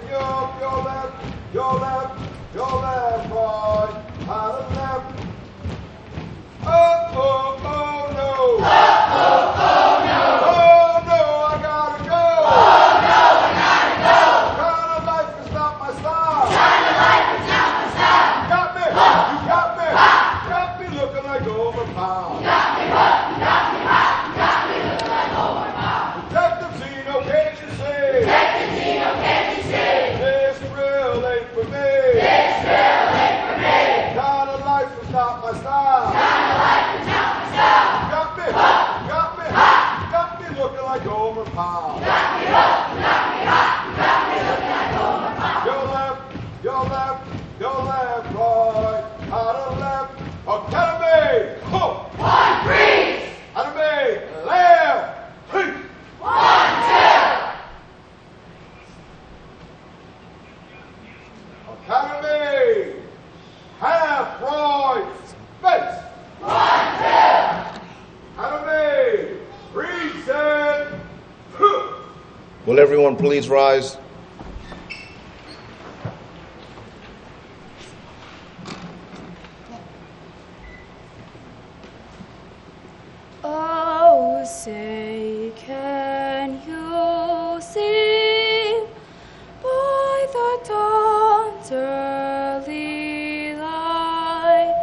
you up, your left, your left, your left, right, out of left. Oh, oh, oh, no. Oh, oh, oh, no. Oh, no, I gotta go. Oh, no, I gotta go. Kind of life is not my style. Kind of life is not my style. You got me. You got me. You got me looking like overpowered. You got me what? You got me hot. You got me looking like overpowered. Detective Zeno, can't you see? Detective Zeno, can't you see? This real ain't for me. This real ain't for me. Kind of life is not my style. Kind of life is not my style. You got me. You got me. You got me looking like overpowered. You got me up. You got me hot. You got me looking like overpowered. Your left, your left, your left, right, out of left. Academy. Ho. 1, 3. Academy. Left. 3. 1, 2. Academy. Half right. Space. 1, 2. Academy. Reset. Will everyone please rise? Oh, say, can you see by the dawn's early light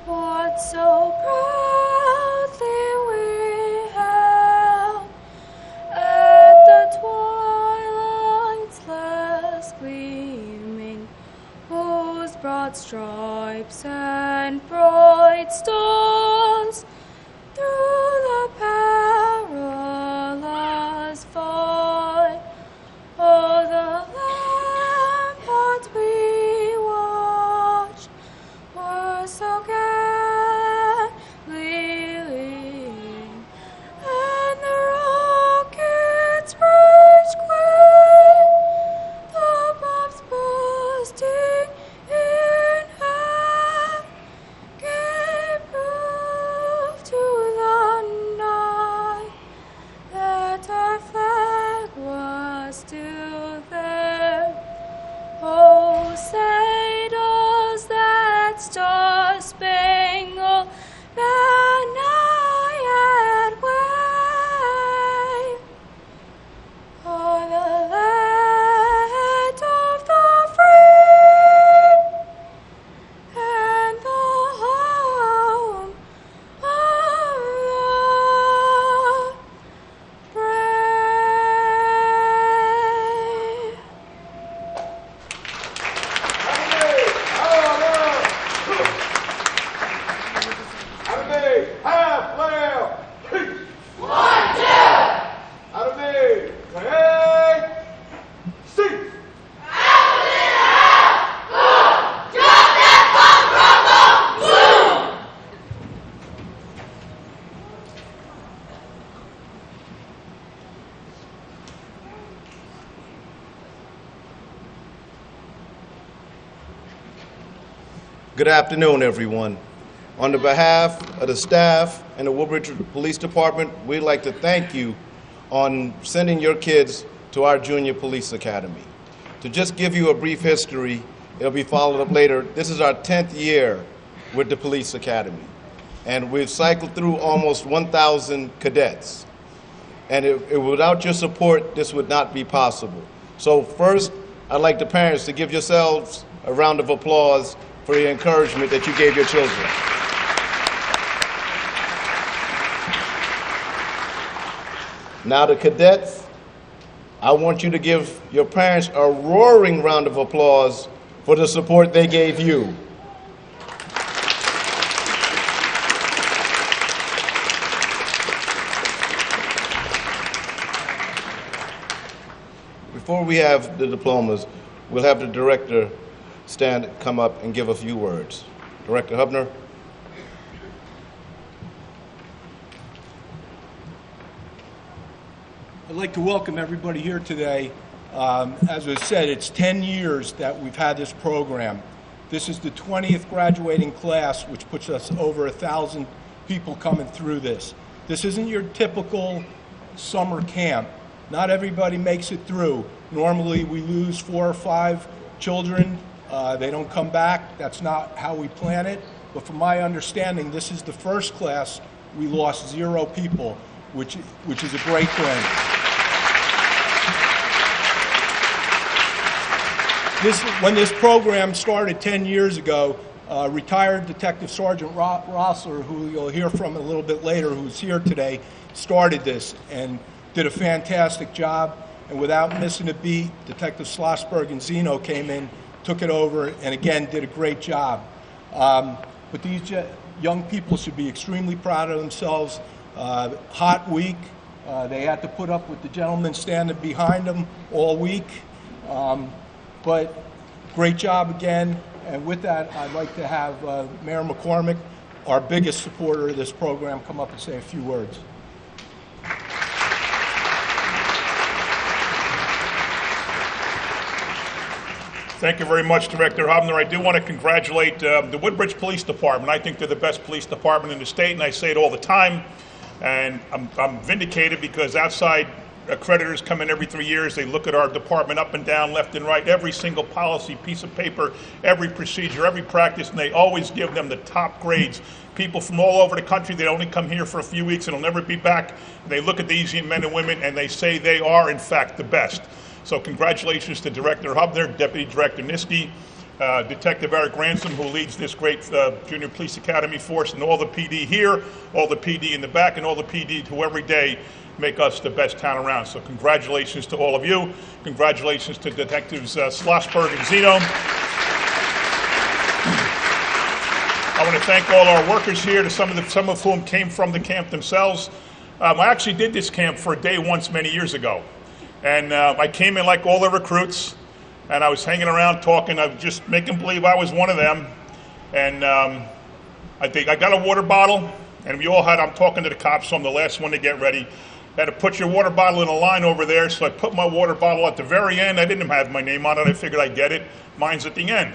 what so proudly we held at the twilight's last gleaming, whose broad stripes and bright stars through the perilous fight, oh, the ramparts we watched were so gayly leaning, and the rockets raged quick, the bombs bursting in air gave proof to the night that our flag was still there. Oh, say does that star-spangled banner yet wave o'er the land of the free and the home of the brave? Academy. Half left. 1, 2. Academy. Take. Seat. Good afternoon, everyone. On the behalf of the staff and the Woodbridge Police Department, we'd like to thank you on sending your kids to our Junior Police Academy. To just give you a brief history, it'll be followed up later. This is our 10th year with the Police Academy, and we've cycled through almost 1,000 cadets. And without your support, this would not be possible. So first, I'd like the parents to give yourselves a round of applause for the encouragement that you gave your children. Now the cadets, I want you to give your parents a roaring round of applause for the support they gave you. Before we have the diplomas, we'll have the director come up and give a few words. Director Hubner. I'd like to welcome everybody here today. As was said, it's 10 years that we've had this program. This is the 20th graduating class, which puts us over 1,000 people coming through this. This isn't your typical summer camp. Not everybody makes it through. Normally, we lose 4 or 5 children. They don't come back. That's not how we plan it. But from my understanding, this is the first class we lost 0 people, which is a great thing. When this program started 10 years ago, retired Detective Sergeant Rossler, who you'll hear from a little bit later, who's here today, started this and did a fantastic job. And without missing a beat, Detective Schlossberg and Zeno came in, took it over, and again did a great job. But these young people should be extremely proud of themselves. Hot week. They had to put up with the gentleman standing behind them all week. But great job again. And with that, I'd like to have Mayor McCormick, our biggest supporter of this program, come up and say a few words. Thank you very much, Director Hubner. I do want to congratulate the Woodbridge Police Department. I think they're the best police department in the state, and I say it all the time. And I'm vindicated because outside accreditors come in every 3 years. They look at our department up and down, left and right, every single policy, piece of paper, every procedure, every practice, and they always give them the top grades. People from all over the country, they only come here for a few weeks and will never be back. They look at these men and women and they say they are, in fact, the best. So congratulations to Director Hubner, Deputy Director Niski, Detective Eric Ransom, who leads this great Junior Police Academy force, and all the PD here, all the PD in the back, and all the PD who every day make us the best town around. So congratulations to all of you. Congratulations to Detectives Schlossberg and Zeno. I want to thank all our workers here, some of whom came from the camp themselves. I actually did this camp for a day once many years ago. And I came in like all the recruits, and I was hanging around talking. I was just making believe I was one of them. And I think I got a water bottle, and we all had, I'm talking to the cops, so I'm the last one to get ready. I had to put your water bottle in a line over there, so I put my water bottle at the very end. I didn't have my name on it. I figured I'd get it. Mine's at the end.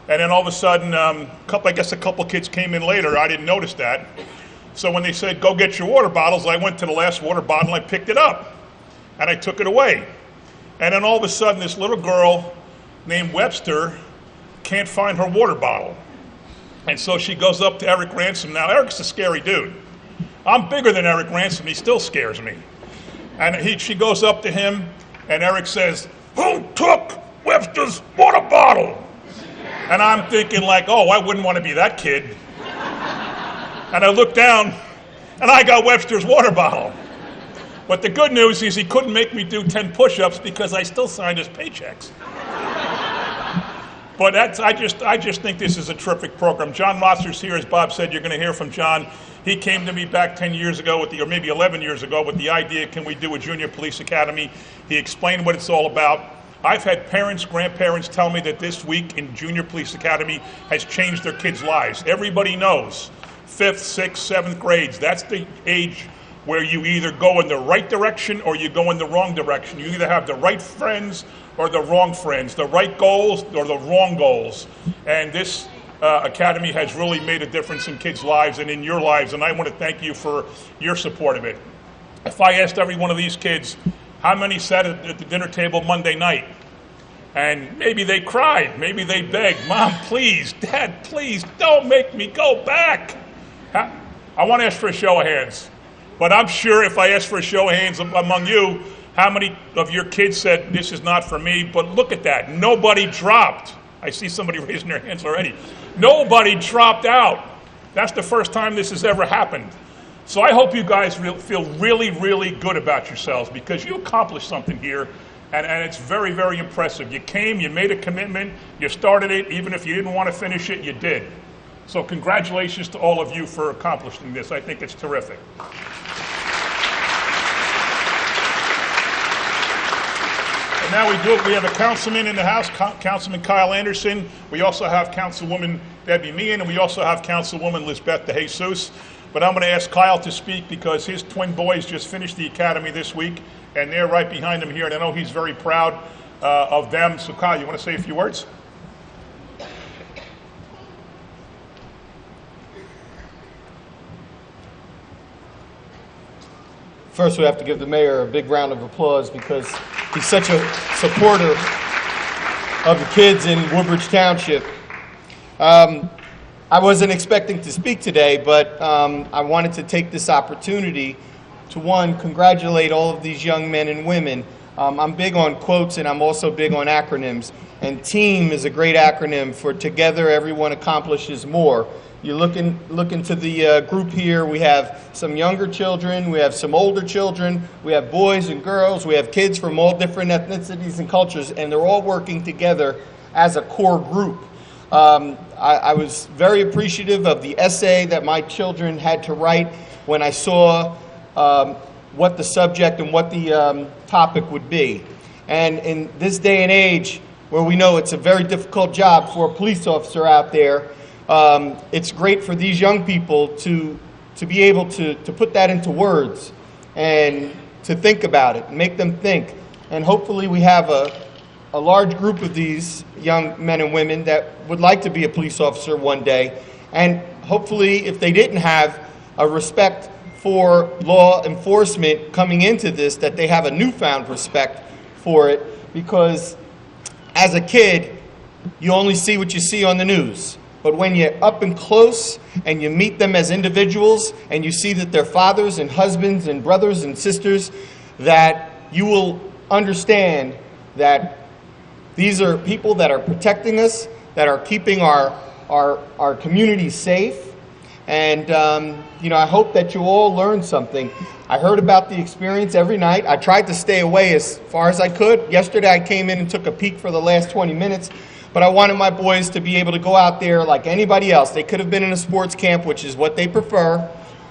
And then all of a sudden, I guess a couple kids came in later. I didn't notice that. So when they said, go get your water bottles, I went to the last water bottle and I picked it up. And I took it away. And then all of a sudden, this little girl named Webster can't find her water bottle. And so she goes up to Eric Ransom. Now, Eric's a scary dude. I'm bigger than Eric Ransom. He still scares me. And she goes up to him, and Eric says, who took Webster's water bottle? And I'm thinking like, oh, I wouldn't want to be that kid. And I look down, and I got Webster's water bottle. But the good news is he couldn't make me do 10 push-ups because I still signed his paychecks. But I just think this is a terrific program. John Rossler's here, as Bob said. You're going to hear from John. He came to me back 10 years ago, or maybe 11 years ago, with the idea, can we do a junior police academy? He explained what it's all about. I've had parents, grandparents tell me that this week in Junior Police Academy has changed their kids' lives. Everybody knows 5th, 6th, 7th grades, that's the age where you either go in the right direction or you go in the wrong direction. You either have the right friends or the wrong friends, the right goals or the wrong goals. And this academy has really made a difference in kids' lives and in your lives, and I want to thank you for your support of it. If I asked every one of these kids, how many sat at the dinner table Monday night? And maybe they cried, maybe they begged, Mom, please, Dad, please, don't make me go back. I want to ask for a show of hands. But I'm sure if I ask for a show of hands among you, how many of your kids said, this is not for me? But look at that. Nobody dropped. I see somebody raising their hands already. Nobody dropped out. That's the first time this has ever happened. So I hope you guys feel really, really good about yourselves because you accomplished something here, and it's very, very impressive. You came, you made a commitment, you started it. Even if you didn't want to finish it, you did. So congratulations to all of you for accomplishing this. I think it's terrific. And now we have a councilman in the house, Councilman Kyle Anderson. We also have Councilwoman Debbie Meehan, and we also have Councilwoman Lisbeth DeJesus. But I'm going to ask Kyle to speak because his twin boys just finished the academy this week, and they're right behind him here, and I know he's very proud of them. So Kyle, you want to say a few words? first we have to give the mayor a big round of applause because he's such a supporter of the kids in Woodbridge Township. I wasn't expecting to speak today, but I wanted to take this opportunity to, one, congratulate all of these young men and women. I'm big on quotes, and I'm also big on acronyms. And TEAM is a great acronym for Together Everyone Accomplishes More. You look into the group here, we have some younger children, we have some older children, we have boys and girls, we have kids from all different ethnicities and cultures, and they're all working together as a core group. I was very appreciative of the essay that my children had to write when I saw what the subject and what the topic would be. And in this day and age, where we know it's a very difficult job for a police officer out there, it's great for these young people to be able to put that into words and to think about it and make them think. And hopefully we have a large group of these young men and women that would like to be a police officer one day. And hopefully if they didn't have a respect for law enforcement coming into this, that they have a newfound respect for it, because as a kid, you only see what you see on the news. But when you're up and close and you meet them as individuals and you see that they're fathers and husbands and brothers and sisters, that you will understand that these are people that are protecting us, that are keeping our community safe. And, I hope that you all learned something. I heard about the experience every night. I tried to stay away as far as I could. Yesterday I came in and took a peek for the last 20 minutes. But I wanted my boys to be able to go out there like anybody else. They could have been in a sports camp, which is what they prefer.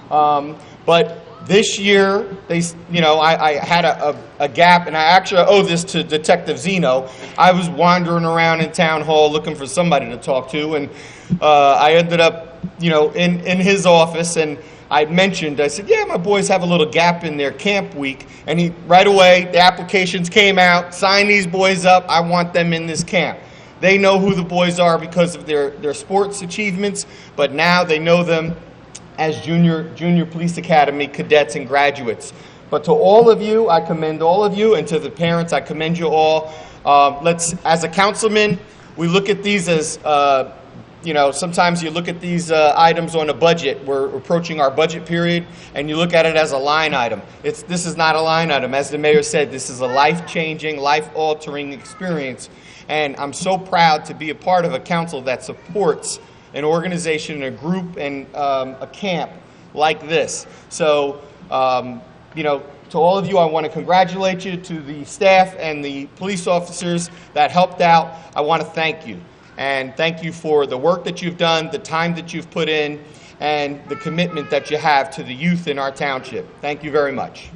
But this year, I had a gap, and I actually owe this to Detective Zeno. I was wandering around in town hall looking for somebody to talk to, and I ended up, in his office, and I said, yeah, my boys have a little gap in their camp week. And right away, the applications came out, sign these boys up, I want them in this camp. They know who the boys are because of their sports achievements, but now they know them as junior police academy cadets and graduates. But to all of you, I commend all of you, and to the parents, I commend you all. As a councilman, we look at these as, sometimes you look at these items on a budget. We're approaching our budget period, and you look at it as a line item. This is not a line item. As the mayor said, this is a life-changing, life-altering experience. And I'm so proud to be a part of a council that supports an organization, a group, and a camp like this. So, to all of you, I want to congratulate you. To the staff and the police officers that helped out, I want to thank you. And thank you for the work that you've done, the time that you've put in, and the commitment that you have to the youth in our township. Thank you very much.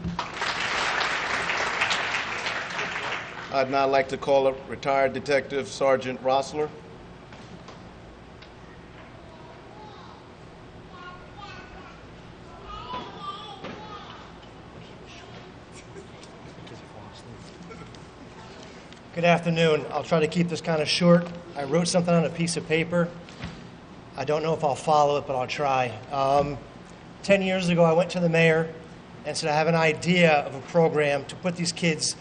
I'd now like to call up retired Detective Sergeant Rossler. Good afternoon. I'll try to keep this kind of short. I wrote something on a piece of paper. I don't know if I'll follow it, but I'll try. 10 years ago, I went to the mayor and said, I have an idea of a program to put these kids,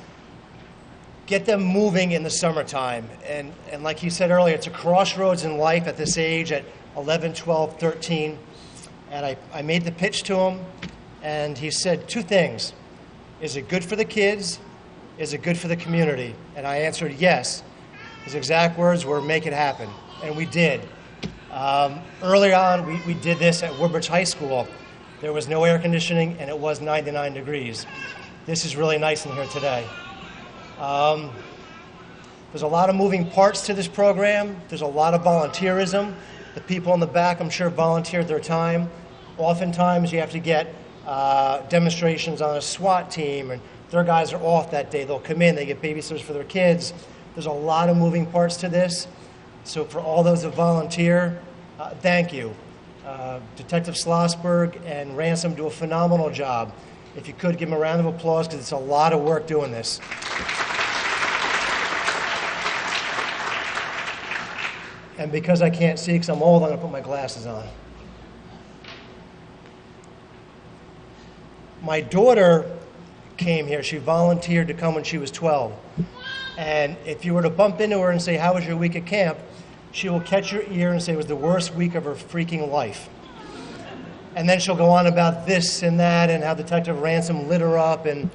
get them moving in the summertime. And like he said earlier, it's a crossroads in life at this age, at 11, 12, 13. And I made the pitch to him, and he said two things. Is it good for the kids? Is it good for the community? And I answered yes. His exact words were, make it happen. And we did. Early on, we did this at Woodbridge High School. There was no air conditioning, and it was 99 degrees. This is really nice in here today. There's a lot of moving parts to this program. There's a lot of volunteerism. The people in the back, I'm sure, volunteered their time. Oftentimes, you have to get demonstrations on a SWAT team, and their guys are off that day. They'll come in, they get babysitters for their kids. There's a lot of moving parts to this. So for all those that volunteer, thank you. Detective Schlossberg and Ransom do a phenomenal job. If you could, give them a round of applause, because it's a lot of work doing this. And because I can't see, because I'm old, I'm going to put my glasses on. My daughter came here. She volunteered to come when she was 12. And if you were to bump into her and say, how was your week at camp? She will catch your ear and say it was the worst week of her freaking life. And then she'll go on about this and that and how Detective Ransom lit her up and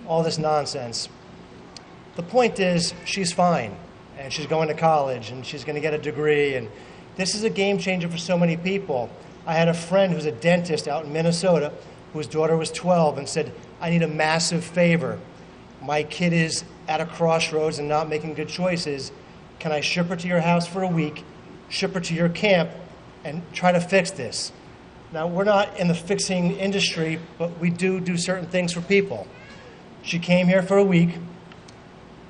all this nonsense. The point is, she's fine, and she's going to college, and she's going to get a degree, and this is a game changer for so many people. I had a friend who's a dentist out in Minnesota whose daughter was 12 and said, I need a massive favor. My kid is at a crossroads and not making good choices. Can I ship her to your house for a week, ship her to your camp, and try to fix this? Now, we're not in the fixing industry, but we do certain things for people. She came here for a week.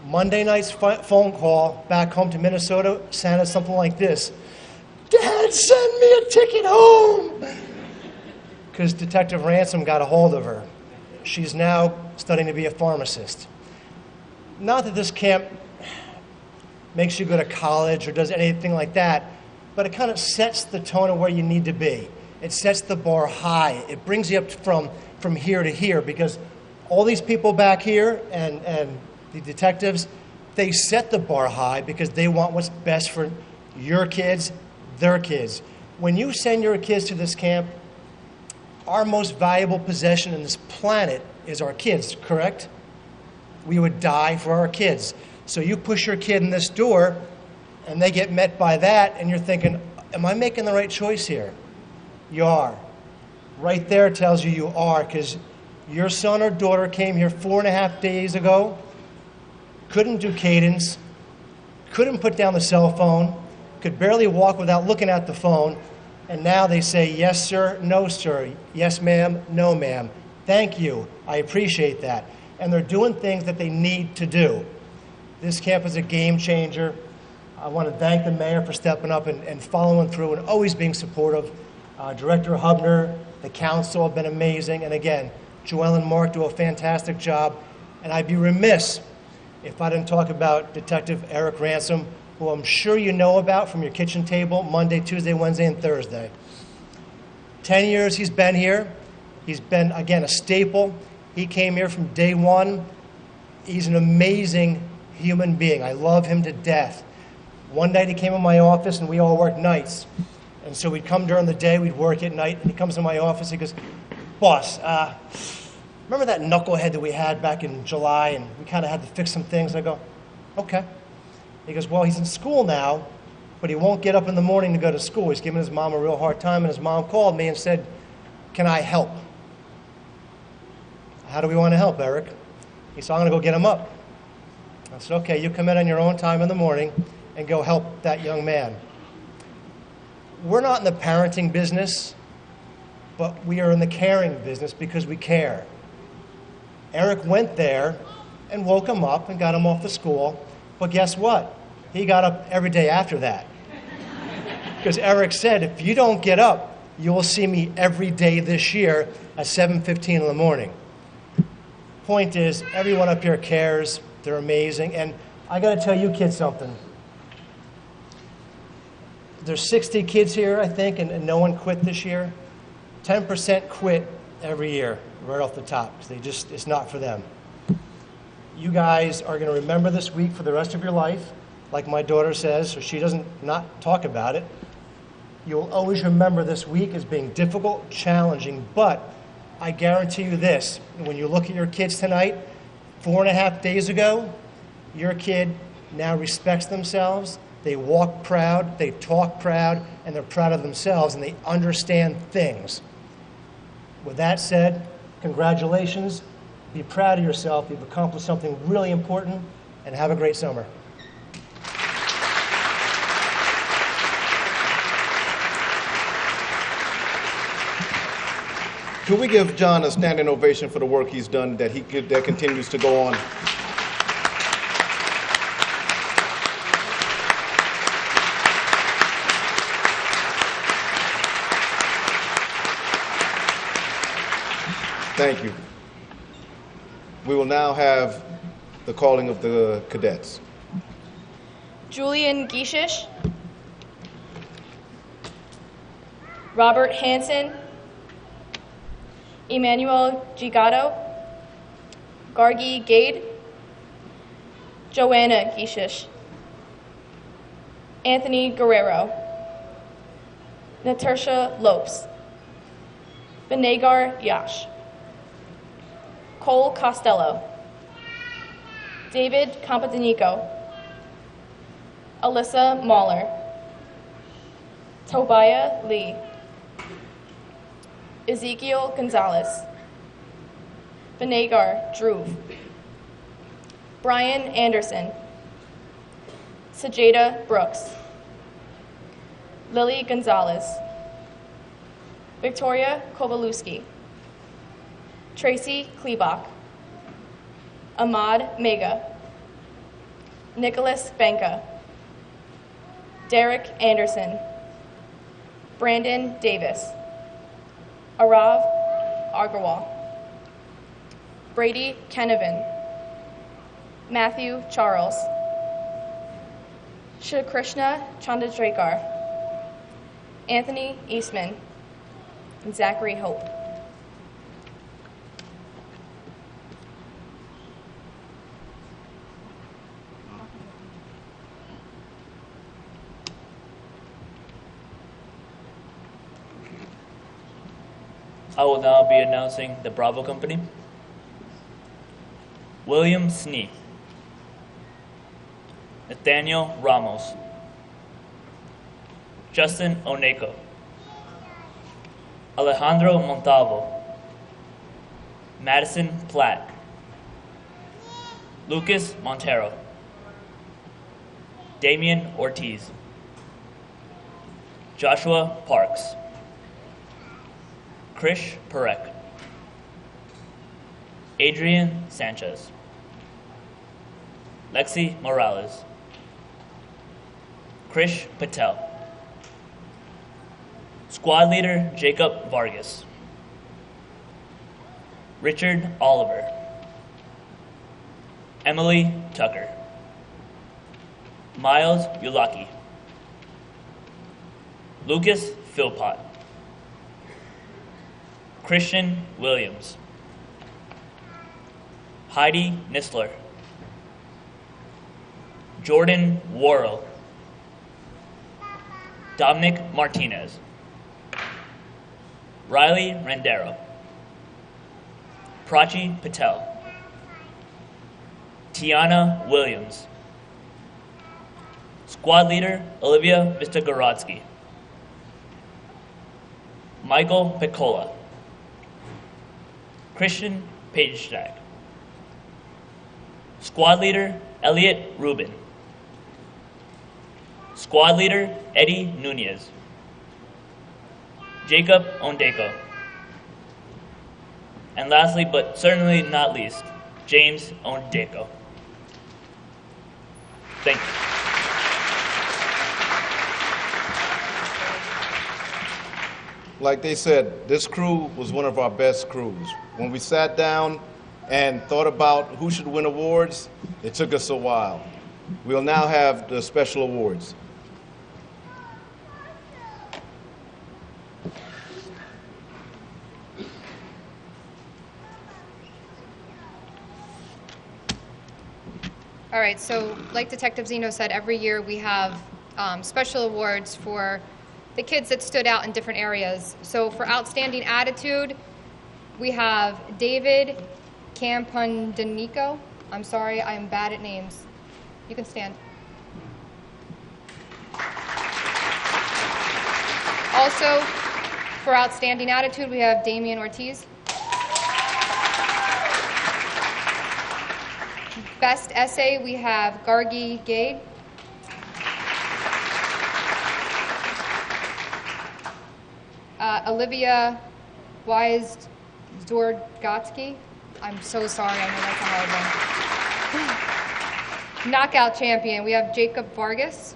Monday night's phone call back home to Minnesota sounded something like this. Dad, send me a ticket home! Because Detective Ransom got a hold of her. She's now studying to be a pharmacist. Not that this camp makes you go to college or does anything like that, but it kind of sets the tone of where you need to be. It sets the bar high. It brings you up from here to here, because all these people back here and the detectives, they set the bar high because they want what's best for your kids, their kids. When you send your kids to this camp, our most valuable possession in this planet is our kids, correct? We would die for our kids. So you push your kid in this door, and they get met by that, and you're thinking, am I making the right choice here? You are. Right there tells you are, because your son or daughter came here 4.5 days ago, couldn't do cadence, couldn't put down the cell phone, could barely walk without looking at the phone, and now they say, yes, sir, no, sir, yes, ma'am, no, ma'am. Thank you. I appreciate that. And they're doing things that they need to do. This camp is a game changer. I want to thank the mayor for stepping up and following through and always being supportive. Director Hubner, the council have been amazing. And again, Joelle and Mark do a fantastic job. And I'd be remiss if I didn't talk about Detective Eric Ransom, who I'm sure you know about from your kitchen table Monday, Tuesday, Wednesday, and Thursday. 10 years he's been here. He's been, again, a staple. He came here from day one. He's an amazing human being. I love him to death. One night he came in my office, and we all worked nights. And so we'd come during the day, we'd work at night, and he comes in my office, he goes, boss, remember that knucklehead that we had back in July, and we kind of had to fix some things? I go, okay. He goes, well, he's in school now, but he won't get up in the morning to go to school. He's giving his mom a real hard time, and his mom called me and said, can I help? How do we want to help, Eric? He said, I'm going to go get him up. I said, okay, you come in on your own time in the morning and go help that young man. We're not in the parenting business, but we are in the caring business because we care. Eric went there and woke him up and got him off to school, but guess what? He got up every day after that. Because Eric said, if you don't get up, you will see me every day this year at 7:15 in the morning. Point is, everyone up here cares. They're amazing. And I got to tell you kids something. There's 60 kids here, I think, and no one quit this year. 10% quit every year, right off the top, because it's not for them. You guys are going to remember this week for the rest of your life, like my daughter says, so she doesn't not talk about it. You'll always remember this week as being difficult, challenging, but I guarantee you this, when you look at your kids tonight, 4.5 days ago, your kid now respects themselves. They walk proud, they talk proud, and they're proud of themselves, and they understand things. With that said, congratulations. Be proud of yourself. You've accomplished something really important, and have a great summer. Could we give John a standing ovation for the work he's done that continues to go on? Thank you. We will now have the calling of the cadets. Julian Gishish, Robert Hansen, Emmanuel Gigato, Gargi Gade, Joanna Gishish, Anthony Guerrero, Natasha Lopes, Benegar Yash, Cole Costello, David Compadenico, Alyssa Mahler, Tobiah Lee, Ezekiel Gonzalez, Benegar Druve, Brian Anderson, Sajada Brooks, Lily Gonzalez, Victoria Kowalewski, Tracy Klebach, Ahmad Mega, Nicholas Banka, Derek Anderson, Brandon Davis, Arav Agarwal, Brady Kenevin, Matthew Charles, Shikrishna Chandradrekar, Anthony Eastman, and Zachary Hope. I will now be announcing the Bravo Company. William Snee, Nathaniel Ramos, Justin Oneko, Alejandro Montalvo, Madison Platt, Lucas Montero, Damian Ortiz, Joshua Parks, Krish Parekh, Adrian Sanchez, Lexi Morales, Krish Patel, Squad Leader Jacob Vargas, Richard Oliver, Emily Tucker, Miles Ulaki, Lucas Philpott, Christian Williams, Heidi Nisler, Jordan Worrell, Dominic Martinez, Riley Rendero, Prachi Patel, Tiana Williams, Squad Leader Olivia Vistagorodsky, Michael Piccola, Christian Pagestack, Squad Leader Elliot Rubin, Squad Leader Eddie Nunez, Jacob Ondeko, and lastly but certainly not least, James Ondeko. Thank you. Like they said, this crew was one of our best crews. When we sat down and thought about who should win awards, it took us a while. We'll now have the special awards. All right, so like Detective Zeno said, every year we have special awards for the kids that stood out in different areas. So for outstanding attitude, we have David Campandenico. I'm sorry, I am bad at names. You can stand. Also, for outstanding attitude, we have Damian Ortiz. Best essay, we have Gargi Gade. Olivia Wise-Zdorgatsky. I'm so sorry, I know that's a hard one. Knockout champion, we have Jacob Vargas.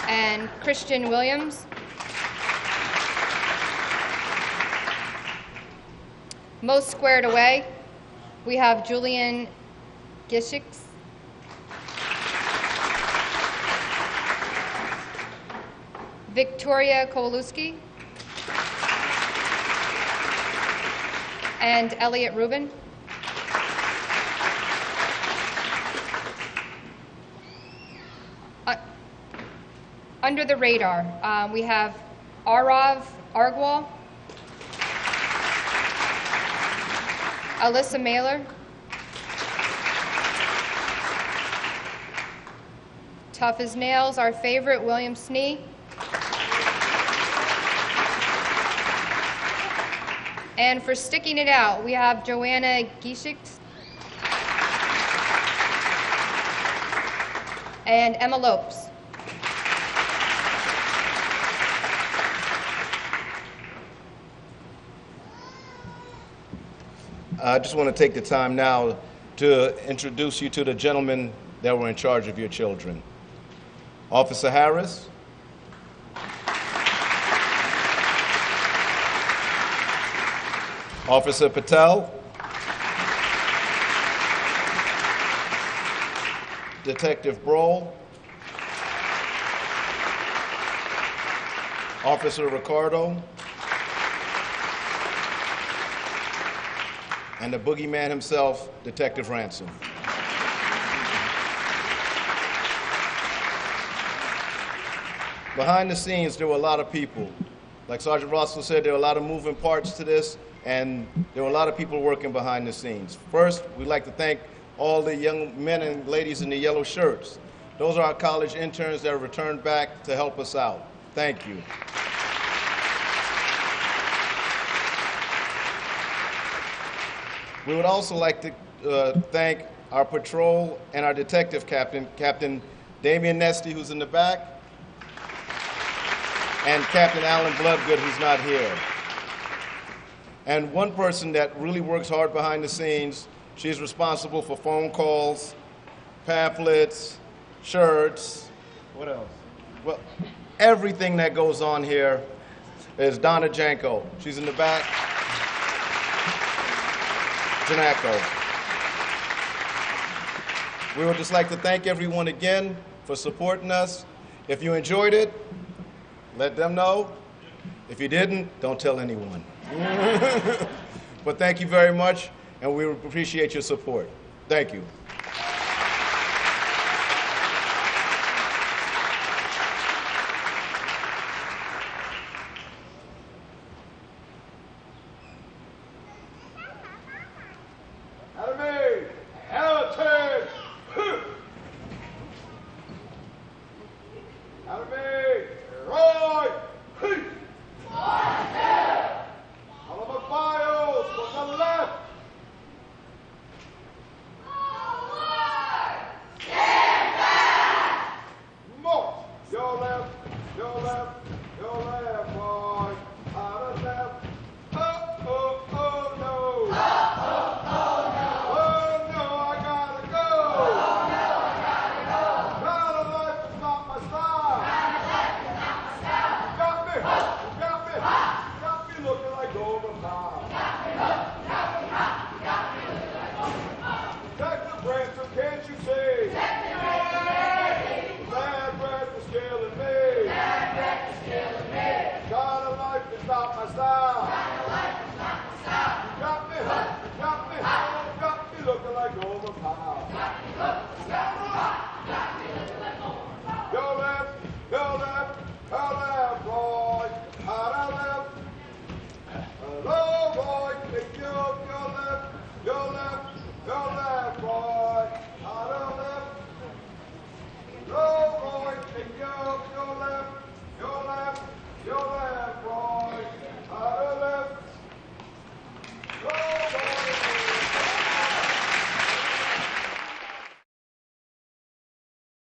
And Christian Williams. Most squared away, we have Julian Gishix. Victoria Kowalewski. and Elliot Rubin. Under the radar, we have Arav Argwal, Alyssa Mailer, tough as nails, our favorite, William Snee, and for sticking it out, we have Joanna Giesich and Emma Lopes. I just want to take the time now to introduce you to the gentlemen that were in charge of your children. Officer Harris, Officer Patel, Detective Brohl, Officer Ricardo, and the boogeyman himself, Detective Ransom. Behind the scenes, there were a lot of people. Like Sergeant Russell said, there were a lot of moving parts to this, and there were a lot of people working behind the scenes. First, we'd like to thank all the young men and ladies in the yellow shirts. Those are our college interns that returned back to help us out. Thank you. We would also like to thank our patrol and our detective captain, Captain Damian Nesty, who's in the back, and Captain Alan Bloodgood, who's not here. And one person that really works hard behind the scenes, she's responsible for phone calls, pamphlets, shirts, what else? Well, everything that goes on here is Donna Janko. She's in the back. Janako. We would just like to thank everyone again for supporting us. If you enjoyed it, let them know. If you didn't, don't tell anyone. But thank you very much, and we appreciate your support. Thank you. Academy, heritage. Academy, right. All of the files from the left. March. Your left, your left, your left, boy. Out of left. Oh, oh, oh, no. Oh, no, I gotta go. Round of life is not my style. You got me, you got me, you got me looking like overtime. Detective Ransom, can't you say